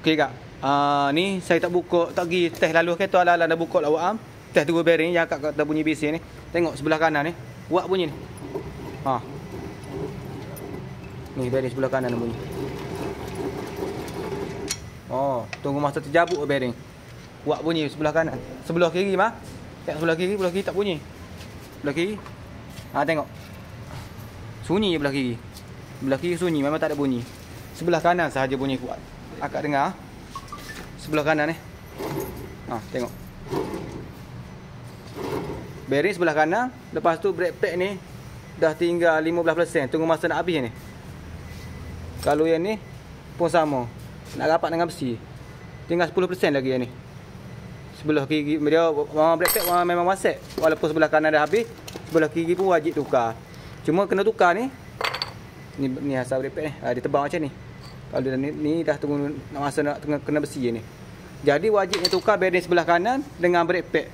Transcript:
Okey kak. Ni saya tak buka, tak pergi test lalu kereta ala-ala dah buka lah awak am. Test turun bearing yang akak kata bunyi bising ni. Tengok sebelah kanan ni. Buat bunyi ni. Ni bearing sebelah kanan bunyi. Tunggu masa terjabuk bearing. Buat bunyi sebelah kanan. Sebelah kiri mah. Tengok sebelah kiri tak bunyi. Sebelah kiri. Tengok. Sunyi je belah kiri. Belah kiri sunyi, memang tak ada bunyi. Sebelah kanan sahaja bunyi kuat. Akak dengar. Sebelah kanan ni. Tengok. Bearing sebelah kanan. Lepas tu brake pad ni dah tinggal 15%. Tunggu masa nak habis ni. Kalau yang ni pun sama. Nak rapat dengan besi. Tinggal 10% lagi yang ni. Sebelah kiri dia brake pad memang waset. Walaupun sebelah kanan dah habis, sebelah kiri pun wajib tukar. Cuma kena tukar ni. Ni asal brake pad ni. Dia tebang macam ni. Kalau dia ni dah tunggu nak masa nak kena besi ni. Jadi wajibnya tukar bearing sebelah kanan dengan brake pad.